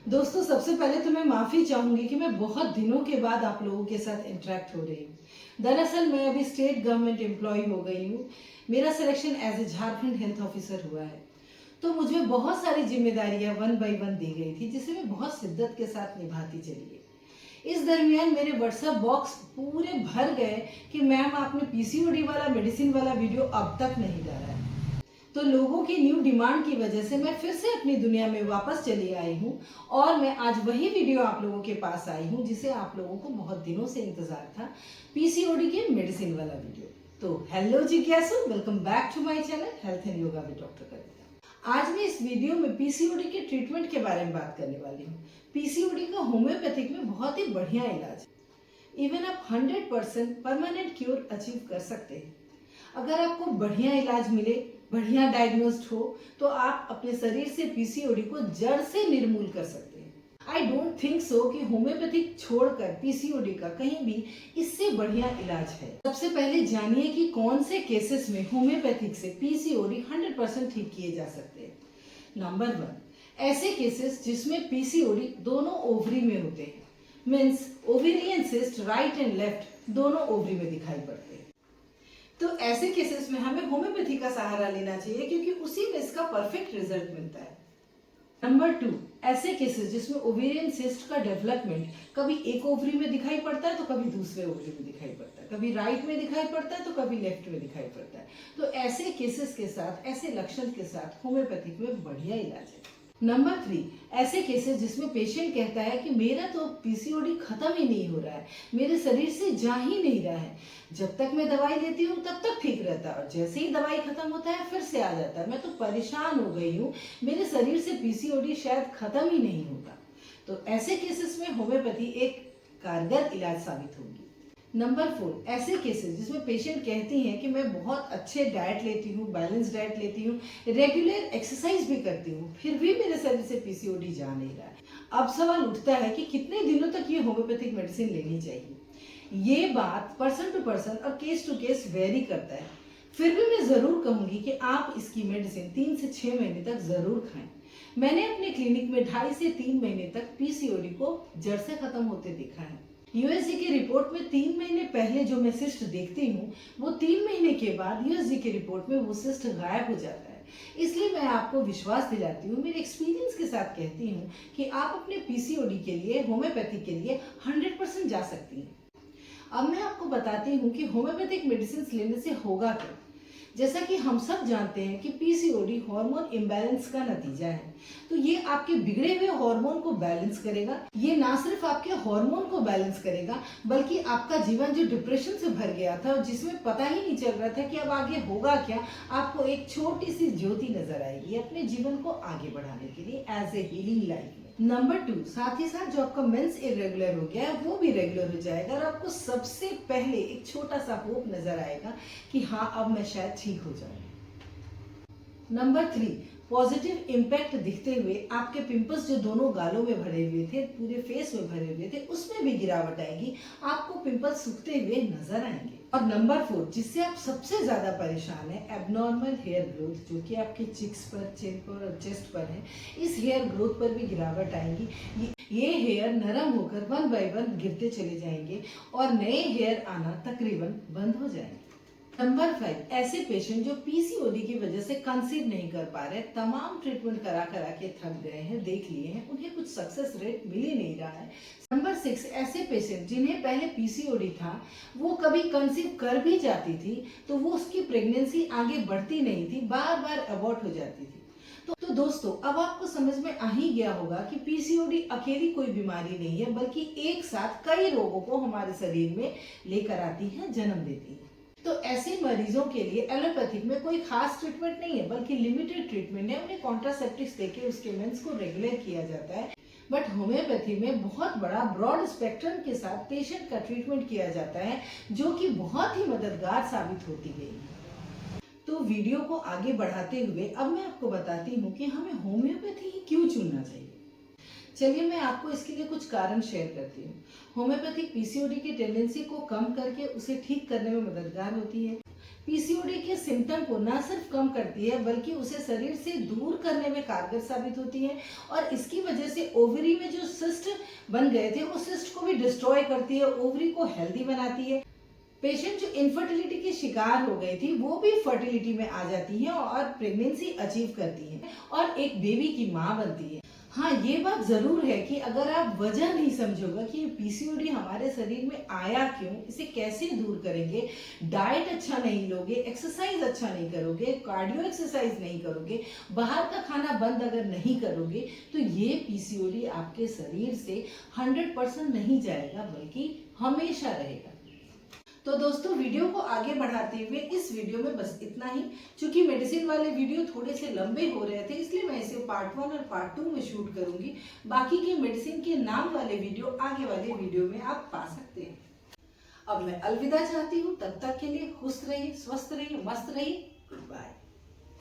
दोस्तों, सबसे पहले तो मैं माफ़ी चाहूँगी कि मैं बहुत दिनों के बाद आप लोगों के साथ इंटरेक्ट हो रही हूँ। दरअसल मैं अभी स्टेट गवर्नमेंट एम्प्लॉय हो गई हूँ। मेरा selection as a Jharkhand health officer हुआ है। तो मुझे बहुत सारी जिम्मेदारियाँ वन बाई वन दी गई थी, जिसे मैं बहुत शिद्दत के साथ निभाती चली गई। इस दरमियान मेरे व्हाट्सएप बॉक्स पूरे भर गए कि मैम आपने पीसीओडी वाला मेडिसिन वाला वीडियो अब तक नहीं डाला है। तो लोगों की न्यू डिमांड की वजह से मैं फिर से अपनी दुनिया में वापस चली आई हूँ और मैं आज वही वीडियो आप लोगों के पास आई हूँ जिसे आप लोगों को बहुत दिनों से इंतजार था, पीसीओडी के मेडिसिन वाला वीडियो। तो हेलो जिज्ञासु, welcome back to my channel health and yoga with doctor Kavita. आज मैं इस वीडियो में पीसीओडी के ट्रीटमेंट के बारे में बात करने वाली हूँ। पीसीओडी का होम्योपैथिक में बहुत ही बढ़िया इलाज है। इवन आप 100% परमानेंट क्योर अचीव कर सकते हैं। अगर आपको बढ़िया इलाज मिले, बढ़िया डायग्नोस्ड हो, तो आप अपने शरीर से पीसीओडी को जड़ से निर्मूल कर सकते हैं। आई डोंट थिंक सो कि होम्योपैथिक छोड़कर पीसीओडी का कहीं भी इससे बढ़िया इलाज है। सबसे पहले जानिए कि कौन से केसेस में होम्योपैथिक से पीसीओडी 100% ठीक किए जा सकते हैं। नंबर 1, ऐसे केसेस जिसमें पीसीओडी दोनों ओवरी में होते हैं, means ovarian cyst right and left दोनों ओवरी में दिखाई पड़ते हैं। तो ऐसे केसेस में हमें होम्योपैथी का सहारा लेना चाहिए, क्योंकि उसी में इसका परफेक्ट रिजल्ट मिलता है। नंबर 2, ऐसे केसेस जिसमें ओवेरियन सिस्ट का डेवलपमेंट कभी एक ओवरी में दिखाई पड़ता है तो कभी दूसरे ओवरी में दिखाई पड़ता है, कभी राइट में दिखाई पड़ता है तो कभी लेफ्ट में दिखाई पड़ता है। तो ऐसे केसेस के साथ, ऐसे लक्षण के साथ होम्योपैथिक में बढ़िया इलाज है। नंबर 3, ऐसे केसेस जिसमें पेशेंट कहता है कि मेरा तो पीसीओडी खत्म ही नहीं हो रहा है, मेरे शरीर से जा ही नहीं रहा है, जब तक मैं दवाई लेती हूँ तब तक ठीक रहता है और जैसे ही दवाई खत्म होता है फिर से आ जाता है, मैं तो परेशान हो गई हूँ, मेरे शरीर से पीसीओडी शायद खत्म ही नहीं होगा। तो ऐसे केसेस में होम्योपैथी एक कारगर इलाज साबित होगी। नंबर 4, ऐसे केसेस जिसमें पेशेंट कहती हैं कि मैं बहुत अच्छे डाइट लेती हूँ, बैलेंस डाइट लेती हूँ, रेगुलर एक्सरसाइज भी करती हूँ, फिर भी मेरे शरीर से पीसीओडी जा नहीं रहा है। अब सवाल उठता है कि कितने दिनों तक ये होम्योपैथिक मेडिसिन लेनी चाहिए। ये बात पर्सन टू पर्सन और केस टू केस वेरी करता है। फिर भी मैं ज़रूर कहूँगी कि आप इसकी मेडिसिन 3 से 6 महीने तक ज़रूर खाएं। मैंने अपने क्लिनिक में 2.5 से 3 महीने तक पीसीओडी को जड़ से खत्म होते देखा है। यूएसजी की रिपोर्ट में 3 महीने पहले जो मैं सिस्ट देखती हूँ, वो 3 महीने के बाद यूएसजी की रिपोर्ट में वो सिस्ट गायब हो जाता है। इसलिए मैं आपको विश्वास दिलाती हूँ, मेरे एक्सपीरियंस के साथ कहती हूँ कि आप अपने पीसीओडी के लिए, होम्योपैथी के लिए 100% जा सकती हैं। अब मैं आपको बताती हूँ कि होम्योपैथिक मेडिसिन लेने से होगा क्या। जैसा कि हम सब जानते हैं कि पीसीओडी हार्मोन इम्बैलेंस का नतीजा है। तो ये आपके बिगड़े हुए हार्मोन को बैलेंस करेगा। ये ना सिर्फ आपके हार्मोन को बैलेंस करेगा, बल्कि आपका जीवन जो डिप्रेशन से भर गया था और जिसमें पता ही नहीं चल रहा था कि अब आगे होगा क्या, आपको एक छोटी सी ज्योति नजर आएगी अपने जीवन को आगे बढ़ाने के लिए as a healing life. Number 2, साथ ही साथ जो आपका मेंस इरेगुलर हो गया है वो भी रेगुलर हो जाएगा और आपको सबसे पहले एक छोटा सा होप नजर आएगा कि हाँ, अब मैं शायद ठीक हो जाऊंगी। नंबर 3, पॉजिटिव इम्पैक्ट दिखते हुए आपके पिंपल्स जो दोनों गालों में भरे हुए थे, पूरे फेस में भरे हुए थे, उसमें भी गिरावट आएगी। आपको पिंपल्स सूखते हुए नजर आएंगे। और नंबर 4, जिससे आप सबसे ज्यादा परेशान है, एबनॉर्मल हेयर ग्रोथ, जो कि आपके चिक्स पर, चिन पर और चेस्ट पर है, इस हेयर ग्रोथ पर भी गिरावट आएगी। ये हेयर नरम होकर 1 बाय 1 गिरते चले जाएंगे और नए हेयर आना तकरीबन बंद हो जाएंगे। नंबर 5, ऐसे पेशेंट जो पीसीओडी की वजह से कंसीव नहीं कर पा रहे, तमाम ट्रीटमेंट करा करा के थक गए हैं, देख लिए हैं, उन्हें कुछ सक्सेस रेट मिल ही नहीं रहा है। नंबर 6, ऐसे पेशेंट जिन्हें पहले पीसीओडी था, वो कभी कंसीव कर भी जाती थी तो वो उसकी प्रेगनेंसी आगे बढ़ती नहीं थी, बार बार अबॉर्ट हो जाती थी। तो दोस्तों, अब आपको समझ में आ ही गया होगा कि पीसीओडी अकेली कोई बीमारी नहीं है, बल्कि एक साथ कई रोगों को हमारे शरीर में लेकर आती है, जन्म देती है। तो ऐसे मरीजों के लिए एलोपैथिक में कोई खास ट्रीटमेंट नहीं है, बल्कि लिमिटेड ट्रीटमेंट है। उन्हें कॉन्ट्रासेप्टिक्स देके उसके मेंस को रेगुलर किया जाता है। बट होम्योपैथी में बहुत बड़ा ब्रॉड स्पेक्ट्रम के साथ पेशेंट का ट्रीटमेंट किया जाता है, जो कि बहुत ही मददगार साबित होती गई है। तो वीडियो को आगे बढ़ाते हुए अब मैं आपको बताती हूँ कि हमें होम्योपैथी ही क्यों चुनना चाहिए। चलिए मैं आपको इसके लिए कुछ कारण शेयर करती हूँ। होम्योपैथिक पीसीओडी की टेंडेंसी को कम करके उसे ठीक करने में मददगार होती है। पीसीओडी के सिम्टम को न सिर्फ कम करती है बल्कि उसे शरीर से दूर करने में कारगर साबित होती है और इसकी वजह से ओवरी में जो सिस्ट बन गए थे वो सिस्ट को भी डिस्ट्रॉय करती है, ओवरी को हेल्दी बनाती है। पेशेंट जो इनफर्टिलिटी के शिकार हो गई थी वो भी फर्टिलिटी में आ जाती है और प्रेगनेंसी अचीव करती है और एक बेबी की माँ बनती है। हाँ, ये बात जरूर है कि अगर आप वजह नहीं समझोगे कि पीसीओडी हमारे शरीर में आया क्यों, इसे कैसे दूर करेंगे, डाइट अच्छा नहीं लोगे, एक्सरसाइज अच्छा नहीं करोगे, कार्डियो एक्सरसाइज नहीं करोगे, बाहर का खाना बंद अगर नहीं करोगे, तो ये पीसीओडी आपके शरीर से 100% नहीं जाएगा बल्कि हमेशा रहेगा। तो दोस्तों, वीडियो को आगे बढ़ाते हुए इस वीडियो में बस इतना ही। क्योंकि मेडिसिन वाले वीडियो थोड़े से लंबे हो रहे थे इसलिए मैं इसे पार्ट 1 और पार्ट 2 में शूट करूंगी। बाकी के मेडिसिन के नाम वाले वीडियो आगे वाले वीडियो में आप पा सकते हैं। अब मैं अलविदा चाहती हूँ, तब तक के लिए खुश रहिए, स्वस्थ रहिए, मस्त रहिए। Good bye.